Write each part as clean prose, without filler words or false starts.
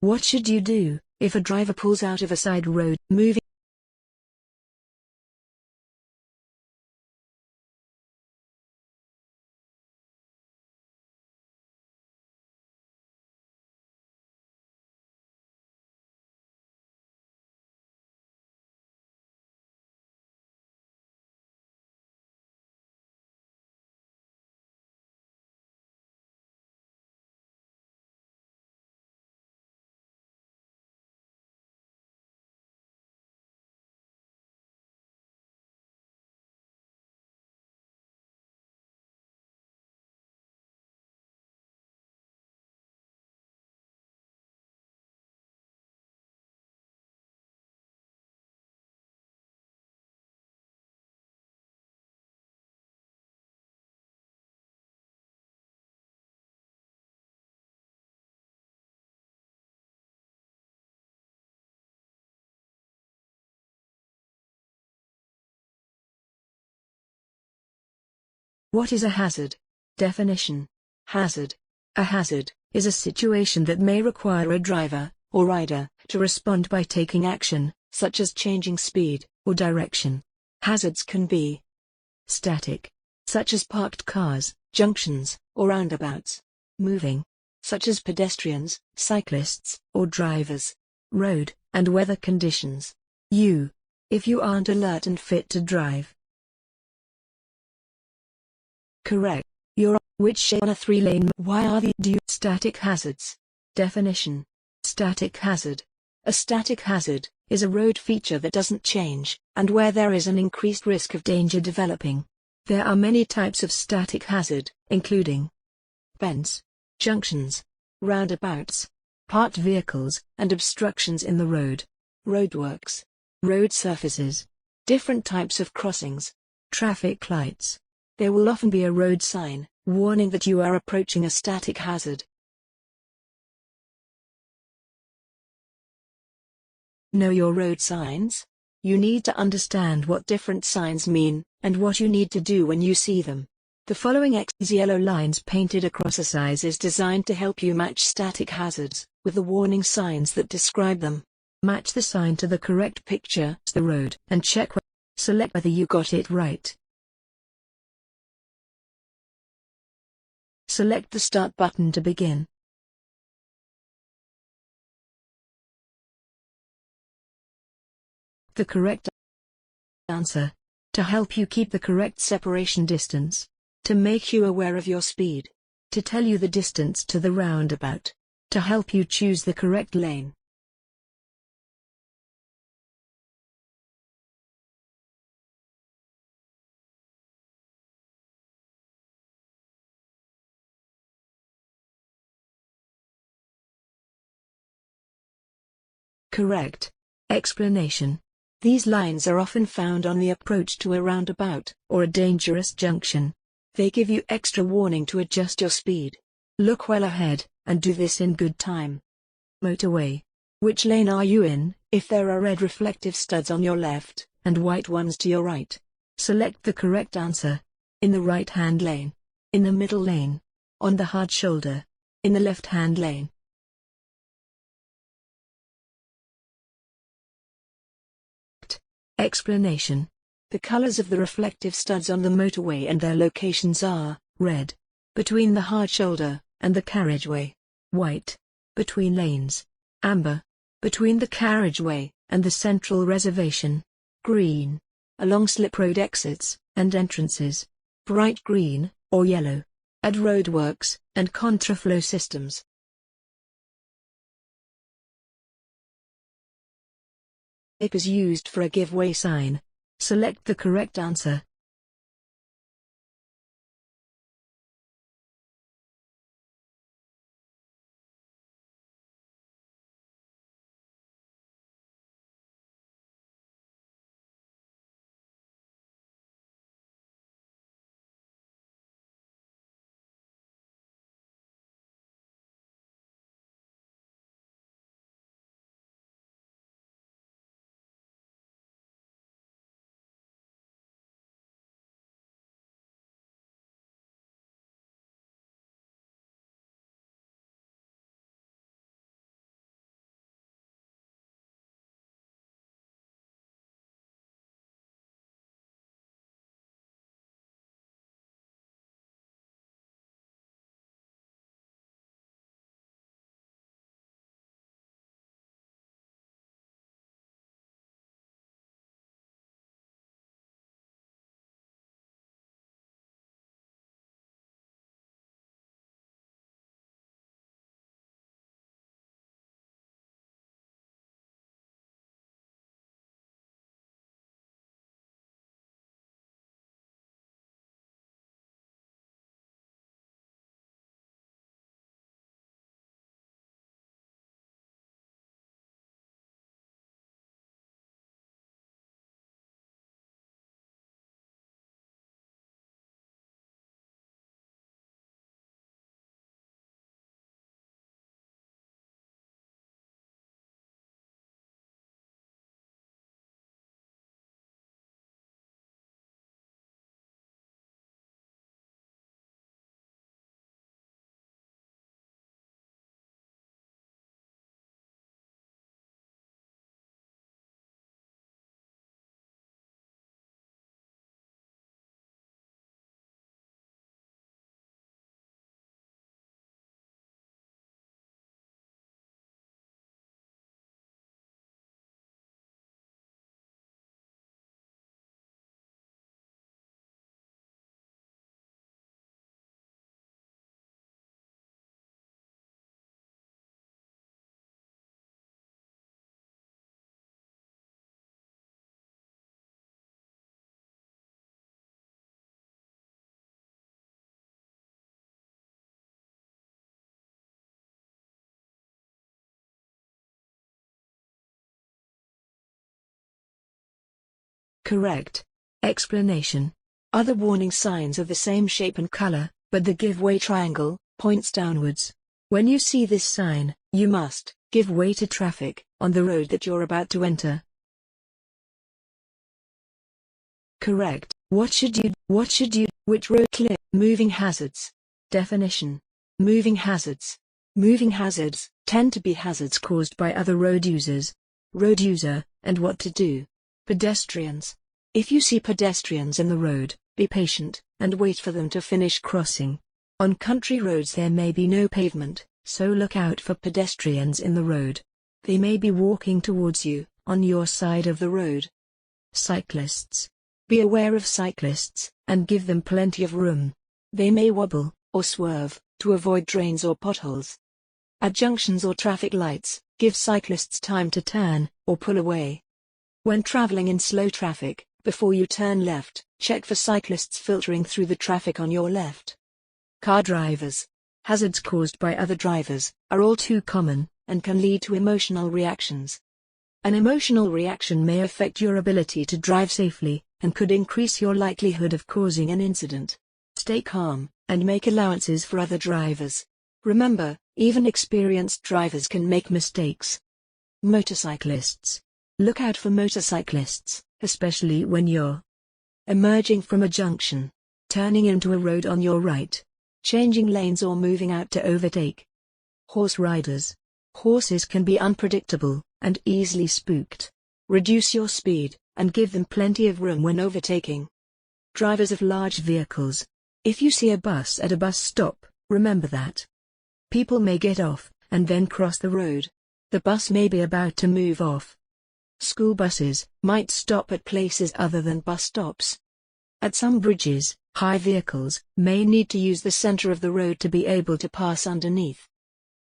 What should you do if a driver pulls out of a side road, moving? What is a hazard? Definition. Hazard. A hazard is a situation that may require a driver, or rider, to respond by taking action, such as changing speed, or direction. Hazards can be static, such as parked cars, junctions, or roundabouts. Moving, such as pedestrians, cyclists, or drivers. Road and weather conditions. If you aren't alert and fit to drive. Correct. You're which shape on a 3-lane. Why are the static hazards? Definition. Static hazard. A static hazard is a road feature that doesn't change, and where there is an increased risk of danger developing. There are many types of static hazard, including bends, junctions, roundabouts, parked vehicles, and obstructions in the road. Roadworks. Road surfaces. Different types of crossings. Traffic lights. There will often be a road sign, warning that you are approaching a static hazard. Know your road signs? You need to understand what different signs mean, and what you need to do when you see them. The following yellow lines painted across a sign is designed to help you match static hazards, with the warning signs that describe them. Match the sign to the correct picture, the road, and select whether you got it right. Select the Start button to begin. The correct answer. To help you keep the correct separation distance. To make you aware of your speed. To tell you the distance to the roundabout. To help you choose the correct lane. Correct. Explanation. These lines are often found on the approach to a roundabout, or a dangerous junction. They give you extra warning to adjust your speed. Look well ahead, and do this in good time. Motorway. Which lane are you in, if there are red reflective studs on your left, and white ones to your right? Select the correct answer. In the right-hand lane. In the middle lane. On the hard shoulder. In the left-hand lane. Explanation. The colors of the reflective studs on the motorway and their locations are red, between the hard shoulder and the carriageway; white, between lanes; amber, between the carriageway and the central reservation; green, along slip road exits and entrances; bright green, or yellow, at roadworks and contraflow systems. It is used for a give-way sign. Select the correct answer. Correct. Explanation. Other warning signs are the same shape and color, but the give-way triangle points downwards. When you see this sign, you must give way to traffic on the road that you're about to enter. Correct. What should you? Which road clear? Moving hazards. Definition. Moving hazards. Moving hazards tend to be hazards caused by other road users. Road user, and what to do. Pedestrians. If you see pedestrians in the road, be patient, and wait for them to finish crossing. On country roads there may be no pavement, so look out for pedestrians in the road. They may be walking towards you, on your side of the road. Cyclists. Be aware of cyclists, and give them plenty of room. They may wobble, or swerve, to avoid drains or potholes. At junctions or traffic lights, give cyclists time to turn, or pull away. When traveling in slow traffic, before you turn left, check for cyclists filtering through the traffic on your left. Car drivers. Hazards caused by other drivers are all too common, and can lead to emotional reactions. An emotional reaction may affect your ability to drive safely, and could increase your likelihood of causing an incident. Stay calm, and make allowances for other drivers. Remember, even experienced drivers can make mistakes. Motorcyclists. Look out for motorcyclists, especially when you're emerging from a junction, turning into a road on your right, changing lanes or moving out to overtake. Horse riders. Horses can be unpredictable, and easily spooked. Reduce your speed, and give them plenty of room when overtaking. Drivers of large vehicles. If you see a bus at a bus stop, remember that people may get off, and then cross the road. The bus may be about to move off. School buses might stop at places other than bus stops. At some bridges, high vehicles may need to use the center of the road to be able to pass underneath.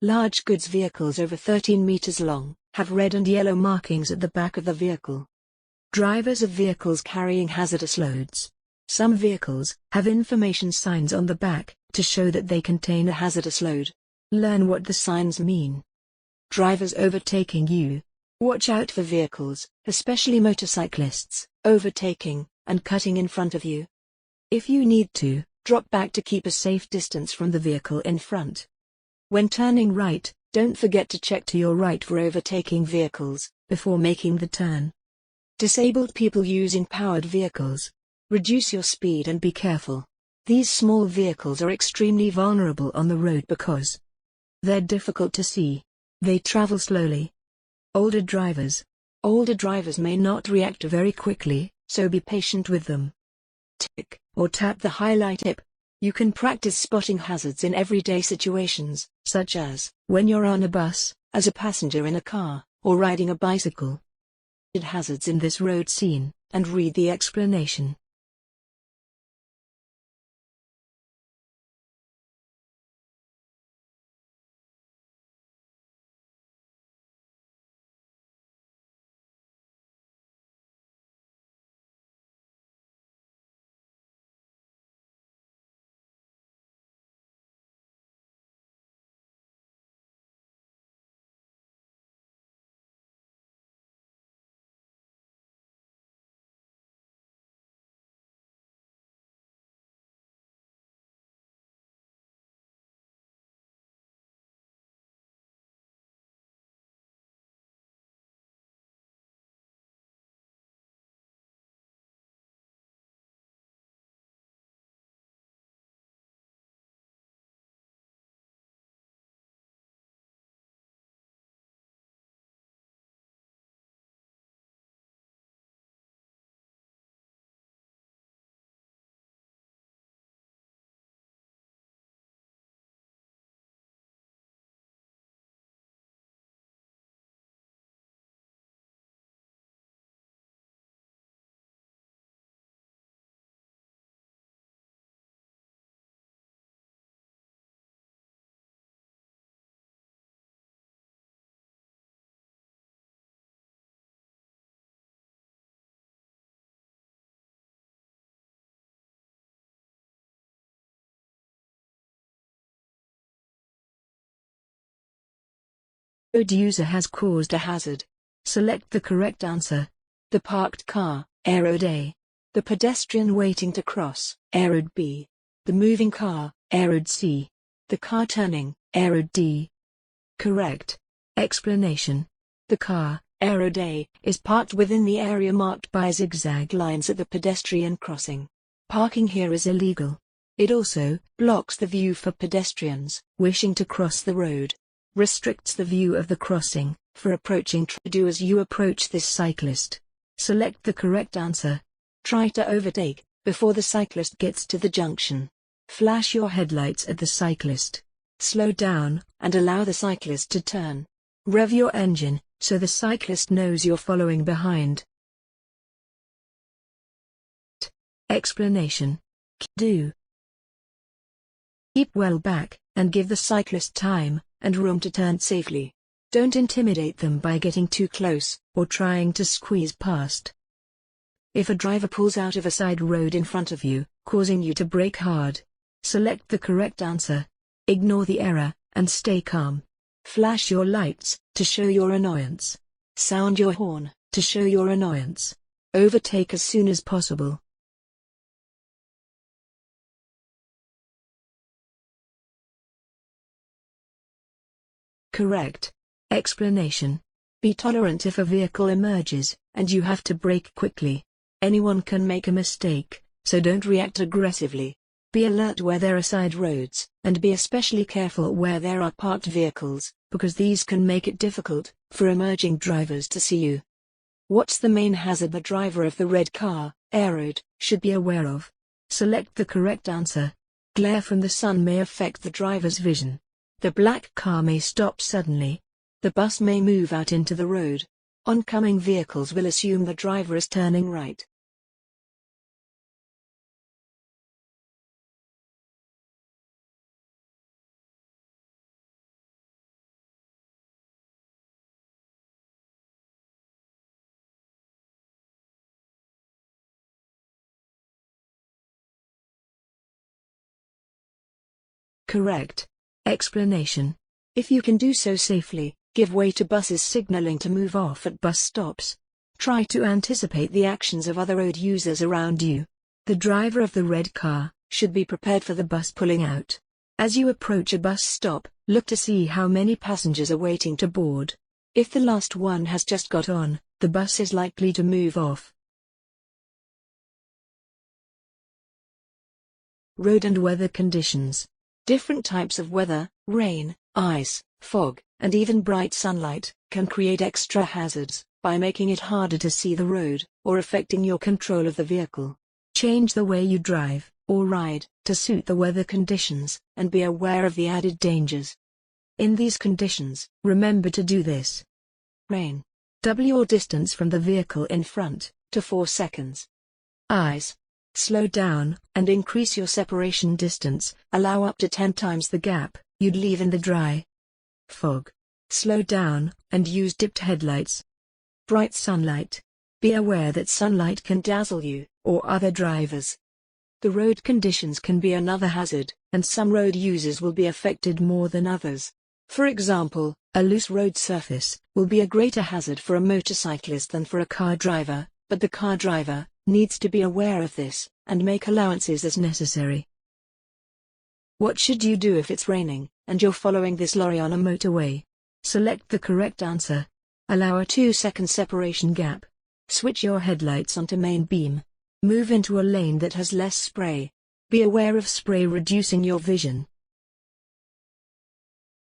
Large goods vehicles over 13 meters long have red and yellow markings at the back of the vehicle. Drivers of vehicles carrying hazardous loads. Some vehicles have information signs on the back to show that they contain a hazardous load. Learn what the signs mean. Drivers overtaking you. Watch out for vehicles, especially motorcyclists, overtaking and cutting in front of you. If you need to, drop back to keep a safe distance from the vehicle in front. When turning right, don't forget to check to your right for overtaking vehicles before making the turn. Disabled people using powered vehicles. Reduce your speed and be careful. These small vehicles are extremely vulnerable on the road because they're difficult to see. They travel slowly. Older drivers. Older drivers may not react very quickly, so be patient with them. Tick or tap the highlight tip. You can practice spotting hazards in everyday situations, such as when you're on a bus, as a passenger in a car, or riding a bicycle. Hazards in this road scene, and read the explanation. Road user has caused a hazard. Select the correct answer. The parked car, Air road A. The pedestrian waiting to cross, Air road B. The moving car, Air road C. The car turning, Air road D. Correct. Explanation. The car, Air road A, is parked within the area marked by zigzag lines at the pedestrian crossing. Parking here is illegal. It also blocks the view for pedestrians wishing to cross the road, restricts the view of the crossing for approaching. Do as you approach this cyclist. Select the correct answer. Try to overtake before the cyclist gets to the junction. Flash your headlights at the cyclist. Slow down and allow the cyclist to turn. Rev your engine so the cyclist knows you're following behind. Explanation. Do. Keep well back and give the cyclist time and room to turn safely. Don't intimidate them by getting too close or trying to squeeze past. If a driver pulls out of a side road in front of you, causing you to brake hard, select the correct answer. Ignore the error and stay calm. Flash your lights to show your annoyance. Sound your horn to show your annoyance. Overtake as soon as possible. Correct. Explanation. Be tolerant if a vehicle emerges and you have to brake quickly. Anyone can make a mistake, so don't react aggressively. Be alert where there are side roads, and be especially careful where there are parked vehicles, because these can make it difficult for emerging drivers to see you. What's the main hazard the driver of the red car, Air road, should be aware of? Select the correct answer. Glare from the sun may affect the driver's vision. The black car may stop suddenly. The bus may move out into the road. Oncoming vehicles will assume the driver is turning right. Correct. Explanation. If you can do so safely, give way to buses signaling to move off at bus stops. Try to anticipate the actions of other road users around you. The driver of the red car should be prepared for the bus pulling out. As you approach a bus stop, look to see how many passengers are waiting to board. If the last one has just got on, the bus is likely to move off. Road and weather conditions. Different types of weather, rain, ice, fog, and even bright sunlight, can create extra hazards by making it harder to see the road or affecting your control of the vehicle. Change the way you drive or ride to suit the weather conditions and be aware of the added dangers. In these conditions, remember to do this. Rain. Double your distance from the vehicle in front to 4 seconds. Ice. Slow down and increase your separation distance, allow up to 10 times the gap you'd leave in the dry. Fog. Slow down and use dipped headlights. Bright sunlight. Be aware that sunlight can dazzle you or other drivers. The road conditions can be another hazard, and some road users will be affected more than others. For example, a loose road surface will be a greater hazard for a motorcyclist than for a car driver, but the car driver needs to be aware of this and make allowances as necessary. What should you do if it's raining and you're following this lorry on a motorway? Select the correct answer. Allow a 2-second separation gap. Switch your headlights onto main beam. Move into a lane that has less spray. Be aware of spray reducing your vision.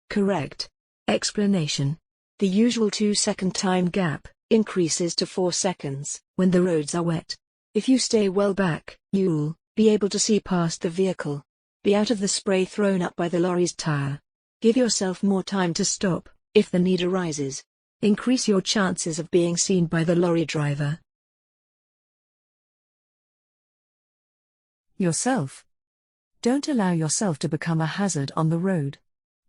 Correct. Explanation. The usual 2-second time gap increases to 4 seconds when the roads are wet. If you stay well back, you'll be able to see past the vehicle. Be out of the spray thrown up by the lorry's tire. Give yourself more time to stop if the need arises. Increase your chances of being seen by the lorry driver. Yourself. Don't allow yourself to become a hazard on the road.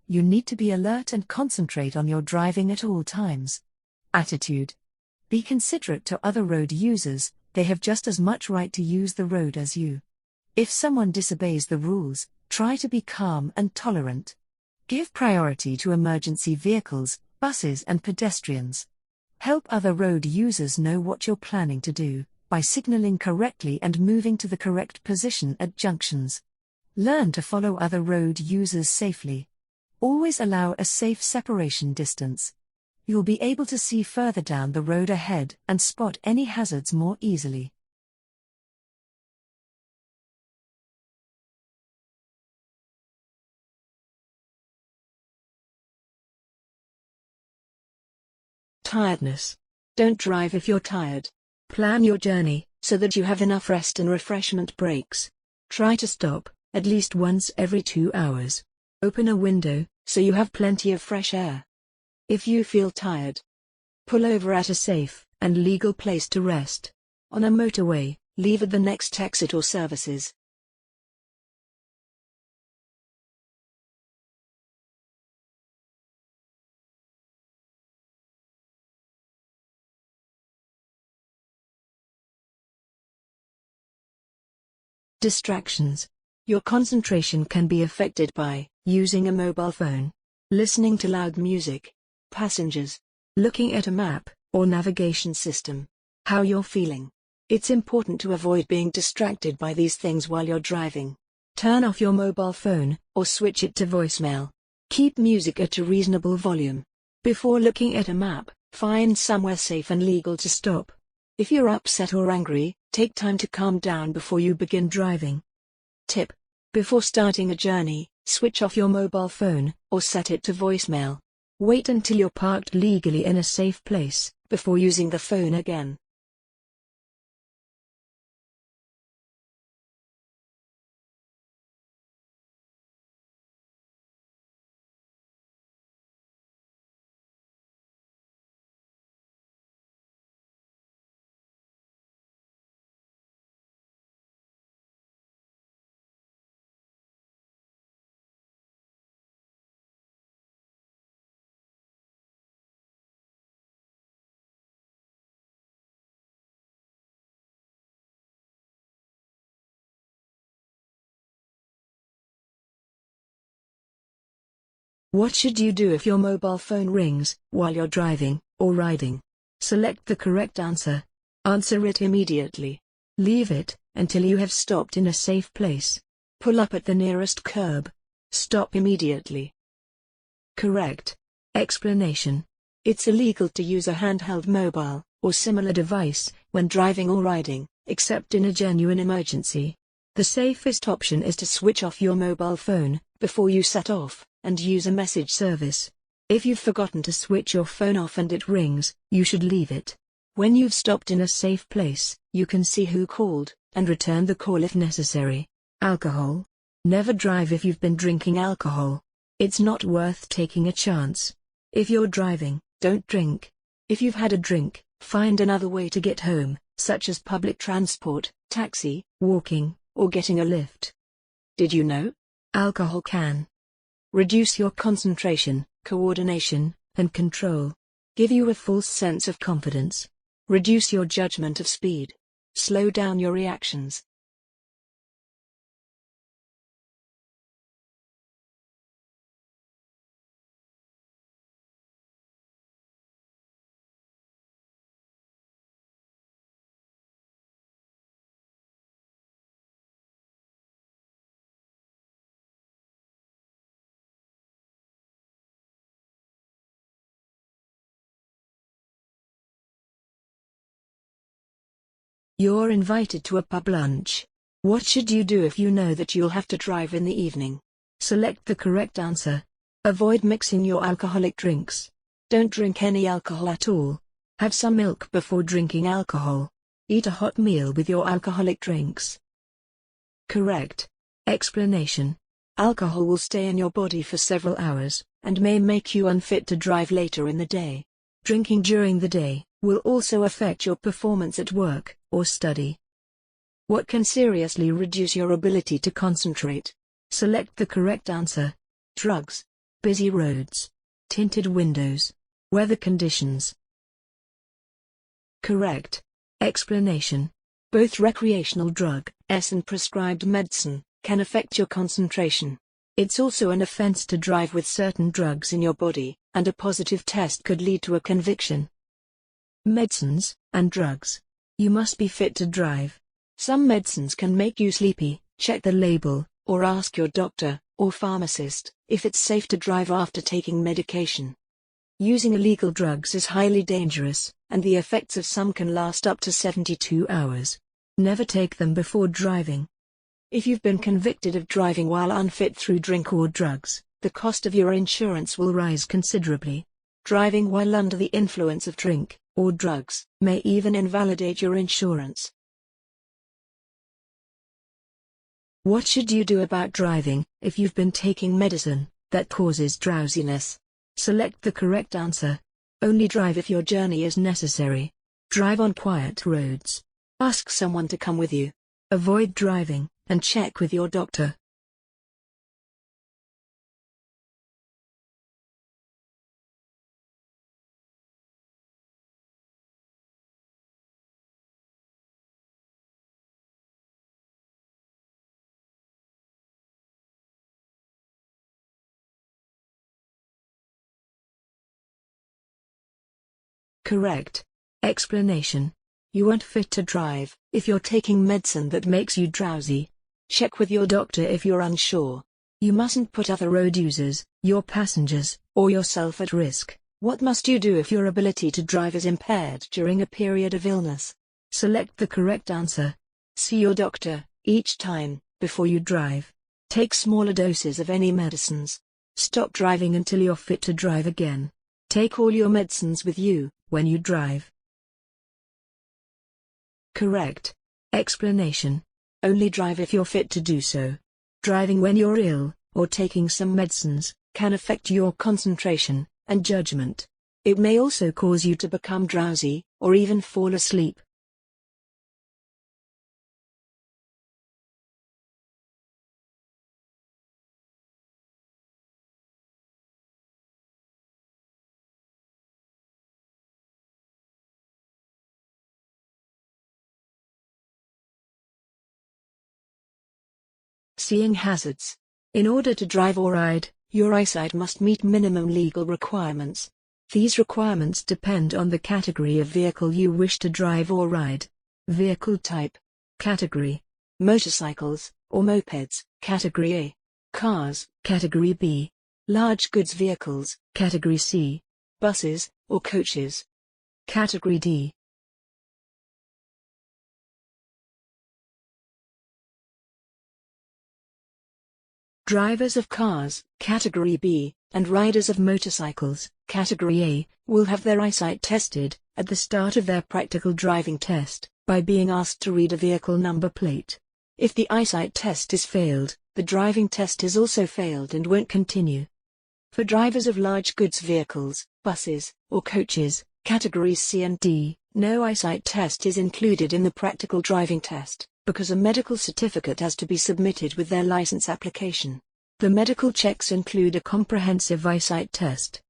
You need to be alert and concentrate on your driving at all times. Attitude. Be considerate to other road users, they have just as much right to use the road as you. If someone disobeys the rules, try to be calm and tolerant. Give priority to emergency vehicles, buses and pedestrians. Help other road users know what you're planning to do by signaling correctly and moving to the correct position at junctions. Learn to follow other road users safely. Always allow a safe separation distance. You'll be able to see further down the road ahead and spot any hazards more easily. Tiredness. Don't drive if you're tired. Plan your journey so that you have enough rest and refreshment breaks. Try to stop at least once every 2 hours. Open a window so you have plenty of fresh air. If you feel tired, pull over at a safe and legal place to rest. On a motorway, leave at the next exit or services. Distractions. Your concentration can be affected by using a mobile phone, listening to loud music, passengers, looking at a map or navigation system. How you're feeling. It's important to avoid being distracted by these things while you're driving. Turn off your mobile phone or switch it to voicemail. Keep music at a reasonable volume. Before looking at a map, find somewhere safe and legal to stop. If you're upset or angry, take time to calm down before you begin driving. Tip. Before starting a journey, switch off your mobile phone, or set it to voicemail. Wait until you're parked legally in a safe place, before using the phone again. What should you do if your mobile phone rings while you're driving or riding? Select the correct answer. Answer it immediately. Leave it until you have stopped in a safe place. Pull up at the nearest curb. Stop immediately. Correct. Explanation. It's illegal to use a handheld mobile or similar device when driving or riding, except in a genuine emergency. The safest option is to switch off your mobile phone before you set off and use a message service. If you've forgotten to switch your phone off and it rings, you should leave it. When you've stopped in a safe place, you can see who called and return the call if necessary. Alcohol. Never drive if you've been drinking alcohol. It's not worth taking a chance. If you're driving, don't drink. If you've had a drink, find another way to get home, such as public transport, taxi, walking, or getting a lift. Did you know? Alcohol can reduce your concentration, coordination, and control. Give you a false sense of confidence. Reduce your judgment of speed. Slow down your reactions. You're invited to a pub lunch. What should you do if you know that you'll have to drive in the evening? Select the correct answer. Avoid mixing your alcoholic drinks. Don't drink any alcohol at all. Have some milk before drinking alcohol. Eat a hot meal with your alcoholic drinks. Correct. Explanation. Alcohol will stay in your body for several hours, and may make you unfit to drive later in the day. Drinking during the day will also affect your performance at work or study. What can seriously reduce your ability to concentrate? Select the correct answer. Drugs, busy roads, tinted windows, weather conditions. Correct. Explanation. Both recreational drugs and prescribed medicine can affect your concentration. It's also an offense to drive with certain drugs in your body, and a positive test could lead to a conviction. Medicines and drugs. You must be fit to drive. Some medicines can make you sleepy. Check the label, or ask your doctor or pharmacist if it's safe to drive after taking medication. Using illegal drugs is highly dangerous, and the effects of some can last up to 72 hours. Never take them before driving. If you've been convicted of driving while unfit through drink or drugs, the cost of your insurance will rise considerably. Driving while under the influence of drink or drugs may even invalidate your insurance. What should you do about driving if you've been taking medicine that causes drowsiness? Select the correct answer. Only drive if your journey is necessary. Drive on quiet roads. Ask someone to come with you. Avoid driving, and check with your doctor. Correct. Explanation. You aren't fit to drive if you're taking medicine that makes you drowsy. Check with your doctor if you're unsure. You mustn't put other road users, your passengers, or yourself at risk. What must you do if your ability to drive is impaired during a period of illness? Select the correct answer. See your doctor each time before you drive. Take smaller doses of any medicines. Stop driving until you're fit to drive again. Take all your medicines with you when you drive. Correct. Explanation. Only drive if you're fit to do so. Driving when you're ill, or taking some medicines, can affect your concentration and judgment. It may also cause you to become drowsy, or even fall asleep. Seeing hazards. In order to drive or ride, your eyesight must meet minimum legal requirements. These requirements depend on the category of vehicle you wish to drive or ride. Vehicle type. Category. Motorcycles, or mopeds, Category A. Cars, Category B. Large goods vehicles, Category C. Buses, or coaches. Category D. Drivers of cars, Category B, and riders of motorcycles, Category A, will have their eyesight tested at the start of their practical driving test by being asked to read a vehicle number plate. If the eyesight test is failed, the driving test is also failed and won't continue. For drivers of large goods vehicles, buses, or coaches, Categories C and D, no eyesight test is included in the practical driving test, because a medical certificate has to be submitted with their license application. The medical checks include a comprehensive eyesight test.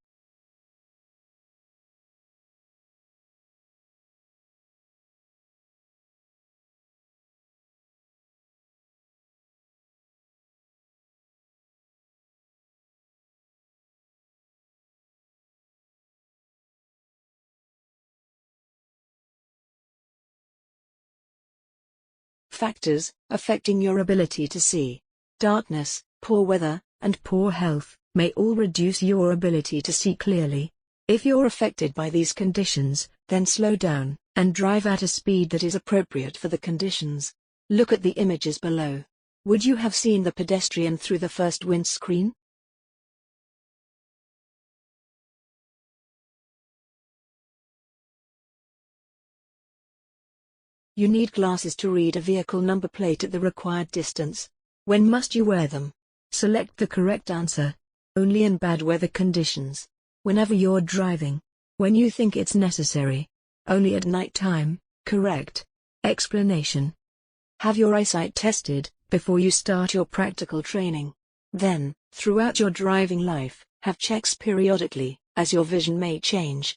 Factors affecting your ability to see. Darkness, poor weather, and poor health may all reduce your ability to see clearly. If you're affected by these conditions, then slow down and drive at a speed that is appropriate for the conditions. Look at the images below. Would you have seen the pedestrian through the first windscreen? You need glasses to read a vehicle number plate at the required distance. When must you wear them? Select the correct answer. Only in bad weather conditions. Whenever you're driving. When you think it's necessary. Only at night time. Correct. Explanation. Have your eyesight tested before you start your practical training. Then, throughout your driving life, have checks periodically, as your vision may change.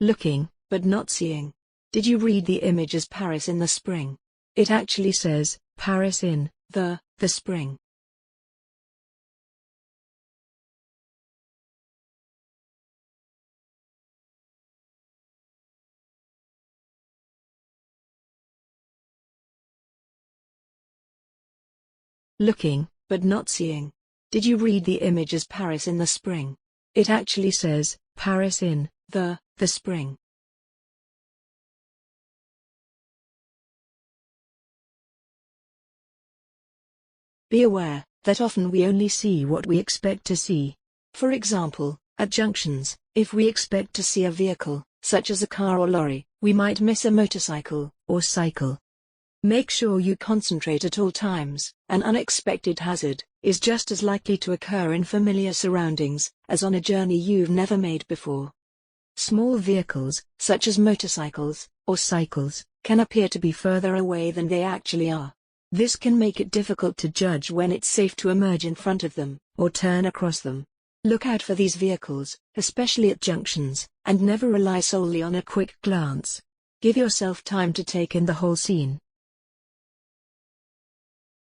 Looking, but not seeing. Did you read the image as Paris in the spring? It actually says, Paris in the spring. Looking, but not seeing. Did you read the image as Paris in the spring? It actually says, Paris in the spring. Be aware that often we only see what we expect to see. For example, at junctions, if we expect to see a vehicle, such as a car or lorry, we might miss a motorcycle or cycle. Make sure you concentrate at all times. An unexpected hazard is just as likely to occur in familiar surroundings as on a journey you've never made before. Small vehicles, such as motorcycles or cycles, can appear to be further away than they actually are. This can make it difficult to judge when it's safe to emerge in front of them or turn across them. Look out for these vehicles, especially at junctions, and never rely solely on a quick glance. Give yourself time to take in the whole scene.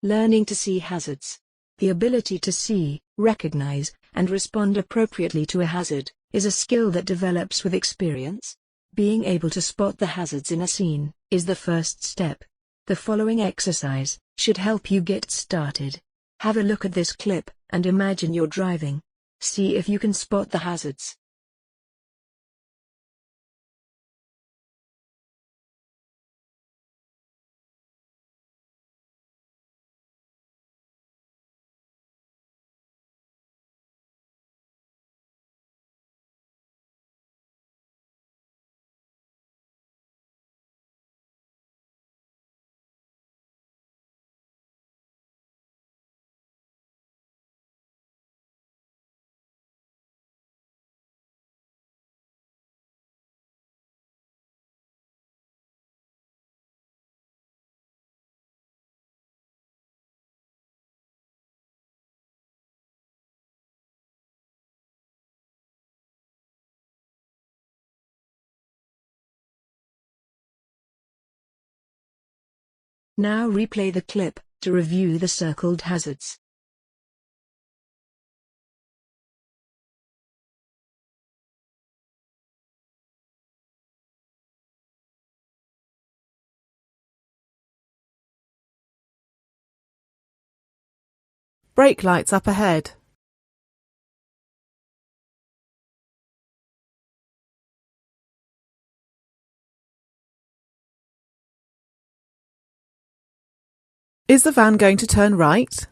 Learning to see hazards. The ability to see, recognize, and respond appropriately to a hazard is a skill that develops with experience. Being able to spot the hazards in a scene is the first step. The following exercise should help you get started. Have a look at this clip and imagine you're driving. See if you can spot the hazards. Now replay the clip to review the circled hazards. Brake lights up ahead. Is the van going to turn right?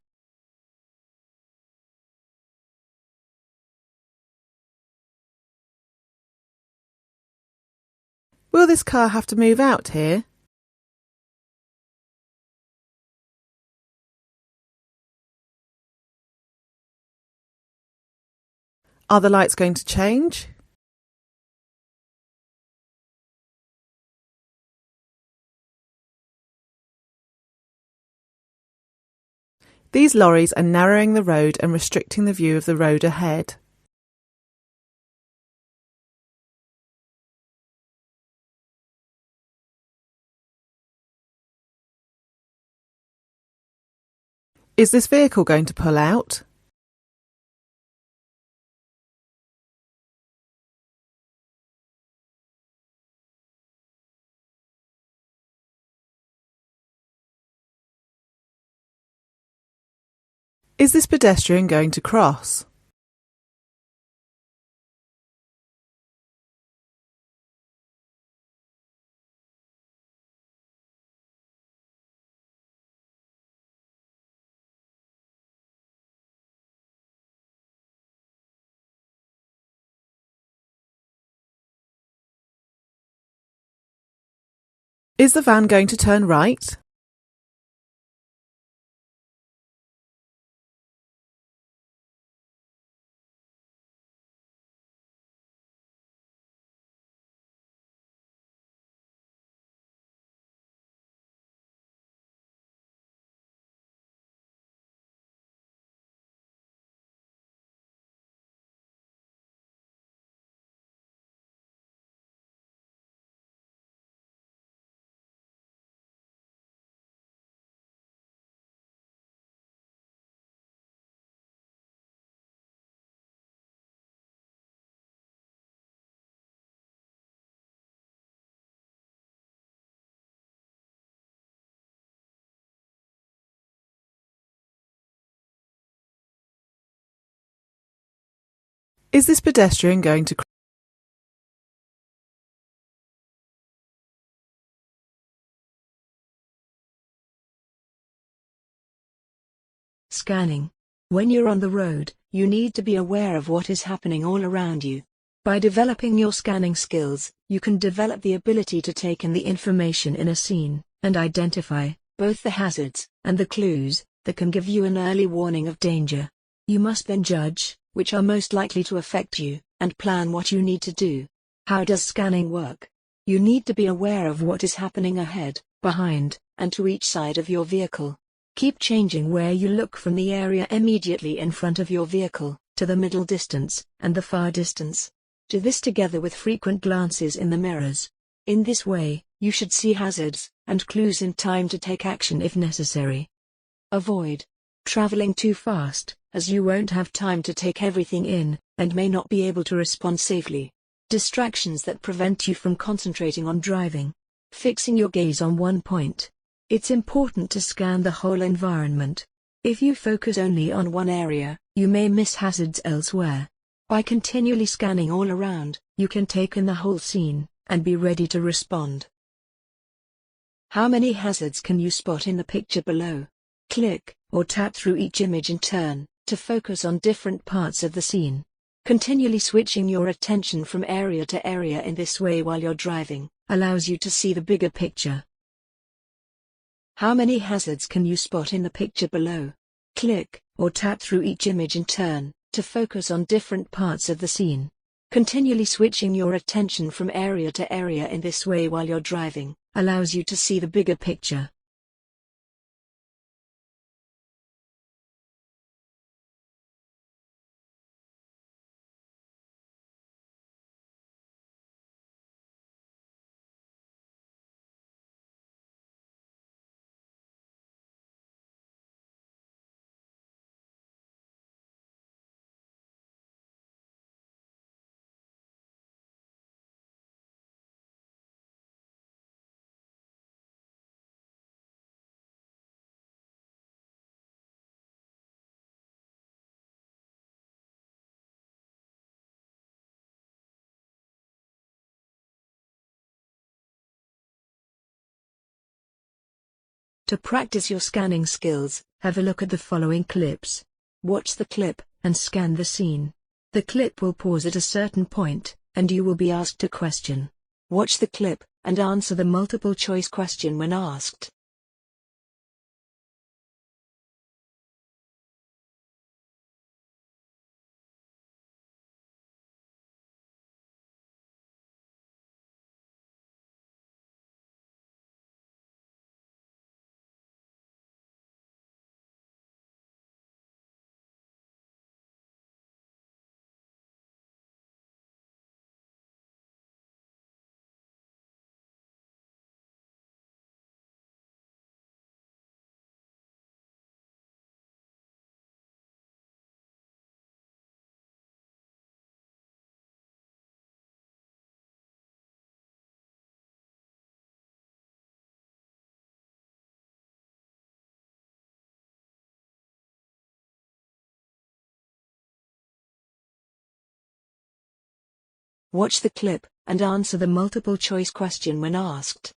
Will this car have to move out here? Are the lights going to change? These lorries are narrowing the road and restricting the view of the road ahead. Is this vehicle going to pull out? Is this pedestrian going to cross? Is the van going to turn right? Is this pedestrian going to Scanning. When you're on the road, you need to be aware of what is happening all around you. By developing your scanning skills, you can develop the ability to take in the information in a scene, and identify both the hazards and the clues that can give you an early warning of danger. You must then judge which are most likely to affect you, and plan what you need to do. How does scanning work? You need to be aware of what is happening ahead, behind, and to each side of your vehicle. Keep changing where you look from the area immediately in front of your vehicle, to the middle distance, and the far distance. Do this together with frequent glances in the mirrors. In this way, you should see hazards and clues in time to take action if necessary. Avoid traveling too fast, as you won't have time to take everything in, and may not be able to respond safely. Distractions that prevent you from concentrating on driving. Fixing your gaze on one point. It's important to scan the whole environment. If you focus only on one area, you may miss hazards elsewhere. By continually scanning all around, you can take in the whole scene, and be ready to respond. How many hazards can you spot in the picture below? Click or tap through each image in turn, to focus on different parts of the scene. Continually switching your attention from area to area in this way while you're driving, allows you to see the bigger picture. How many hazards can you spot in the picture below? Click or tap through each image in turn, to focus on different parts of the scene. Continually switching your attention from area to area in this way while you're driving, allows you to see the bigger picture. To practice your scanning skills, have a look at the following clips. Watch the clip, and scan the scene. The clip will pause at a certain point, and you will be asked a question. Watch the clip, and answer the multiple choice question when asked. Watch the clip, and answer the multiple choice question when asked.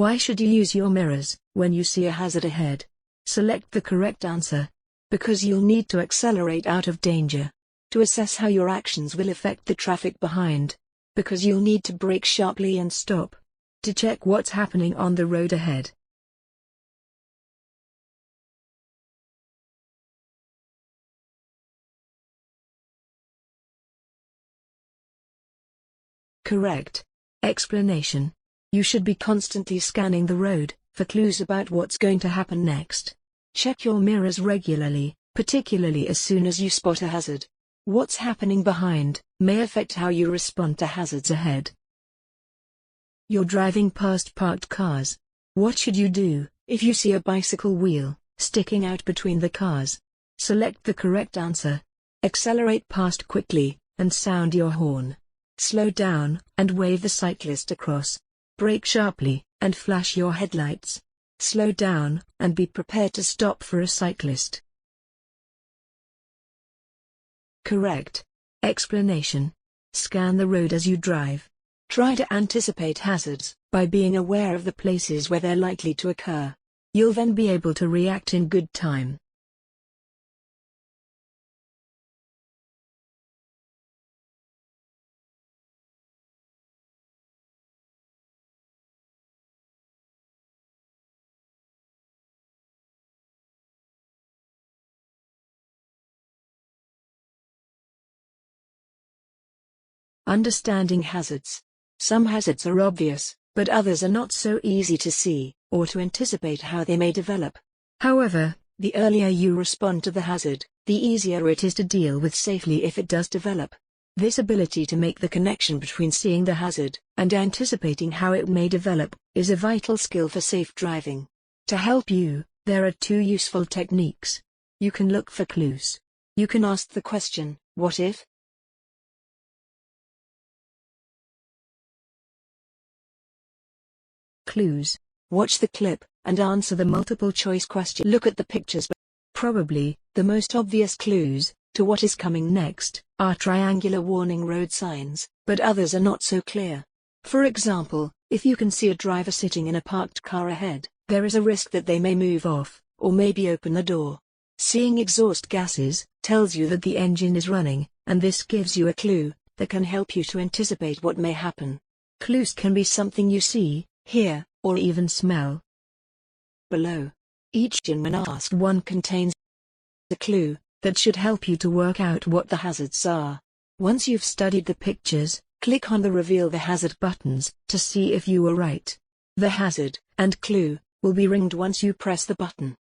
Why should you use your mirrors when you see a hazard ahead? Select the correct answer. Because you'll need to accelerate out of danger. To assess how your actions will affect the traffic behind. Because you'll need to brake sharply and stop. To check what's happening on the road ahead. Correct. Explanation. You should be constantly scanning the road for clues about what's going to happen next. Check your mirrors regularly, particularly as soon as you spot a hazard. What's happening behind may affect how you respond to hazards ahead. You're driving past parked cars. What should you do if you see a bicycle wheel sticking out between the cars? Select the correct answer. Accelerate past quickly and sound your horn. Slow down and wave the cyclist across. Brake sharply and flash your headlights. Slow down and be prepared to stop for a cyclist. Correct. Explanation. Scan the road as you drive. Try to anticipate hazards by being aware of the places where they're likely to occur. You'll then be able to react in good time. Understanding hazards. Some hazards are obvious, but others are not so easy to see or to anticipate how they may develop. However, the earlier you respond to the hazard, the easier it is to deal with safely if it does develop. This ability to make the connection between seeing the hazard and anticipating how it may develop is a vital skill for safe driving. To help you, there are two useful techniques. You can look for clues. You can ask the question, what if? Clues. Watch the clip and answer the multiple choice question. Look at the pictures. Probably, the most obvious clues to what is coming next are triangular warning road signs, but others are not so clear. For example, if you can see a driver sitting in a parked car ahead, there is a risk that they may move off, or maybe open the door. Seeing exhaust gases tells you that the engine is running, and this gives you a clue that can help you to anticipate what may happen. Clues can be something you see, hear, or even smell. Below. Each question when asked one contains a clue that should help you to work out what the hazards are. Once you've studied the pictures, click on the Reveal the Hazard buttons to see if you were right. The hazard and clue will be ringed once you press the button.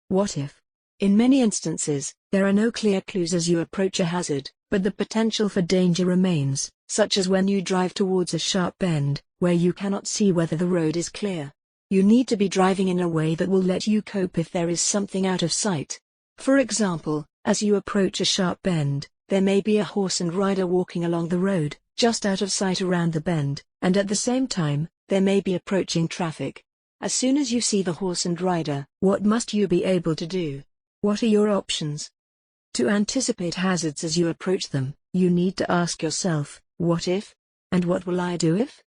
What if? In many instances, there are no clear clues as you approach a hazard, but the potential for danger remains, such as when you drive towards a sharp bend, where you cannot see whether the road is clear. You need to be driving in a way that will let you cope if there is something out of sight. For example, as you approach a sharp bend, there may be a horse and rider walking along the road, just out of sight around the bend, and at the same time, there may be approaching traffic. As soon as you see the horse and rider, what must you be able to do? What are your options? To anticipate hazards as you approach them, you need to ask yourself, what if? And what will I do if?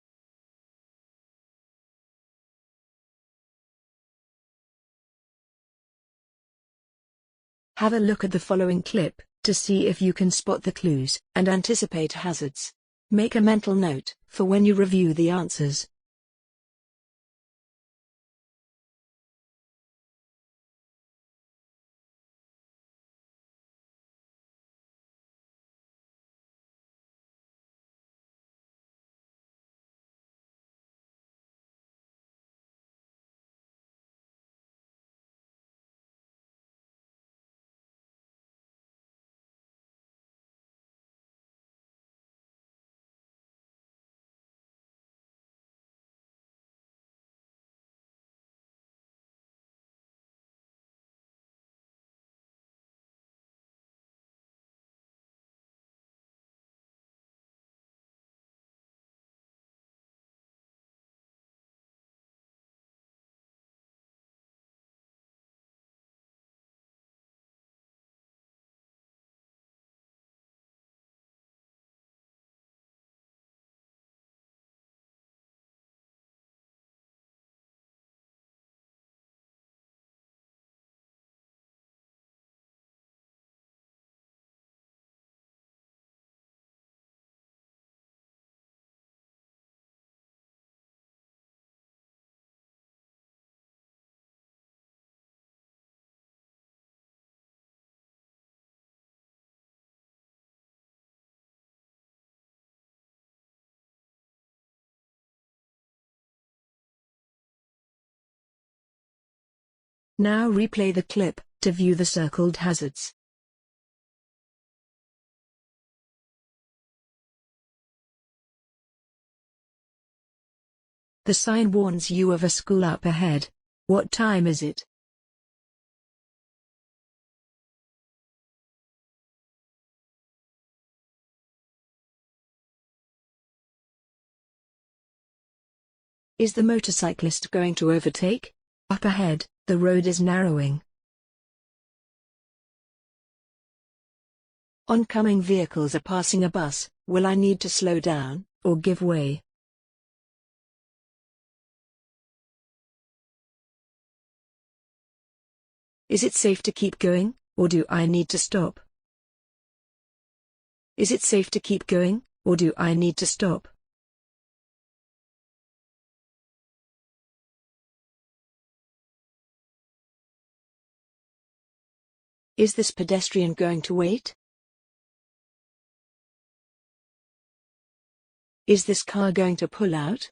Have a look at the following clip to see if you can spot the clues and anticipate hazards. Make a mental note for when you review the answers. Now replay the clip to view the circled hazards. The sign warns you of a school up ahead. What time is it? Is the motorcyclist going to overtake? Up ahead, the road is narrowing. Oncoming vehicles are passing a bus. Will I need to slow down or give way? Is it safe to keep going, or do I need to stop? Is it safe to keep going, or do I need to stop? Is this pedestrian going to wait? Is this car going to pull out?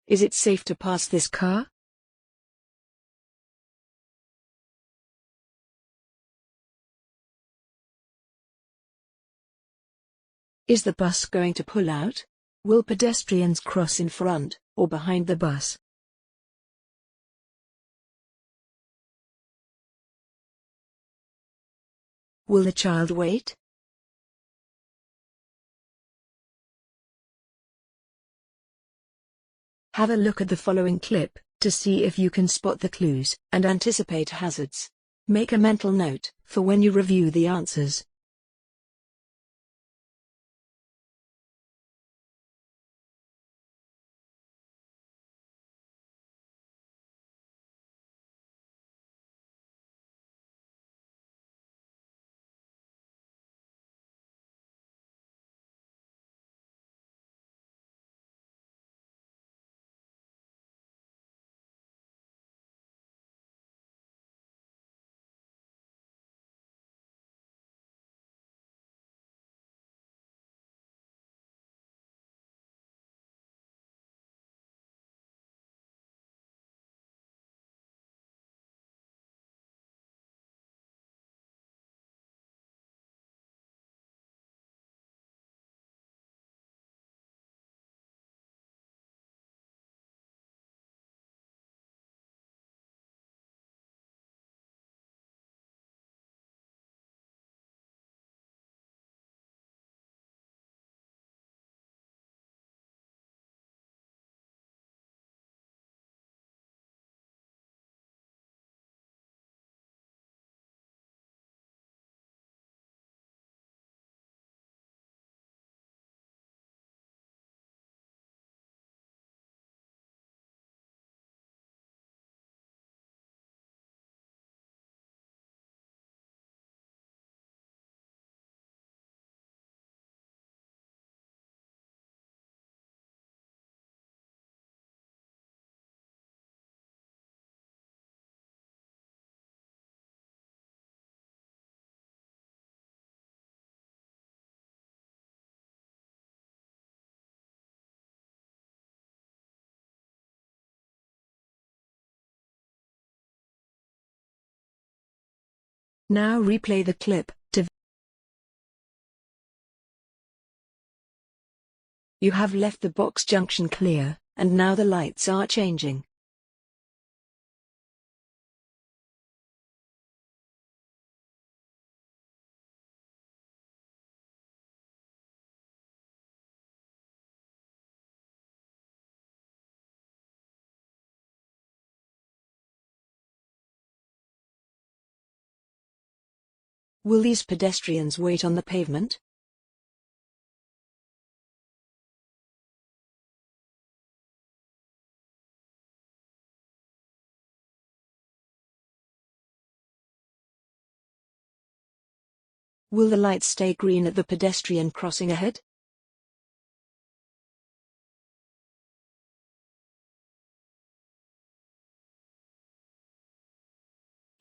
Is it safe to pass this car? Is the bus going to pull out? Will pedestrians cross in front or behind the bus? Will the child wait? Have a look at the following clip to see if you can spot the clues and anticipate hazards. Make a mental note for when you review the answers. Now replay the clip. You have left the box junction clear, and now the lights are changing. Will these pedestrians wait on the pavement? Will the lights stay green at the pedestrian crossing ahead?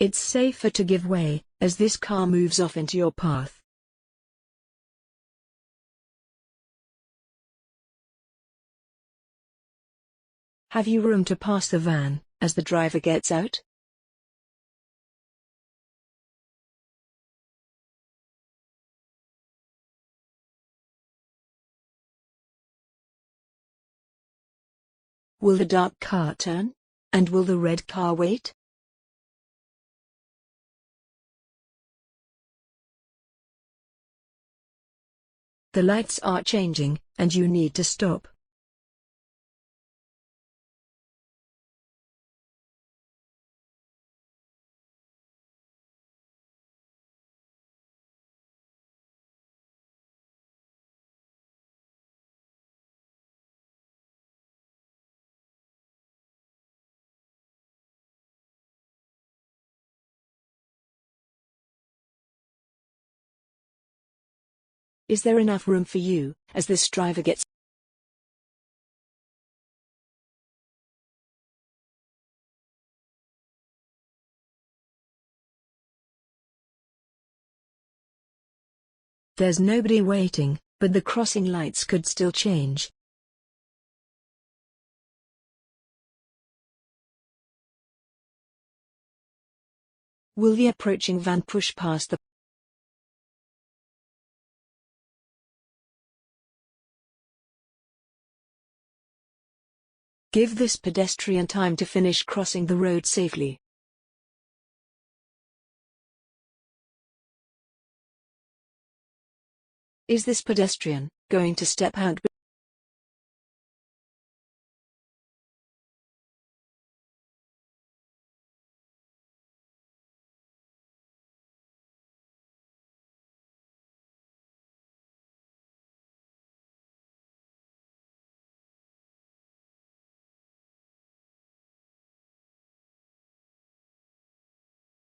It's safer to give way, as this car moves off into your path. Have you room to pass the van, as the driver gets out? Will the dark car turn? And will the red car wait? The lights are changing, and you need to stop. Is there enough room for you, as this driver gets? There's nobody waiting, but the crossing lights could still change. Will the approaching van push past the? Give this pedestrian time to finish crossing the road safely. Is this pedestrian going to step out?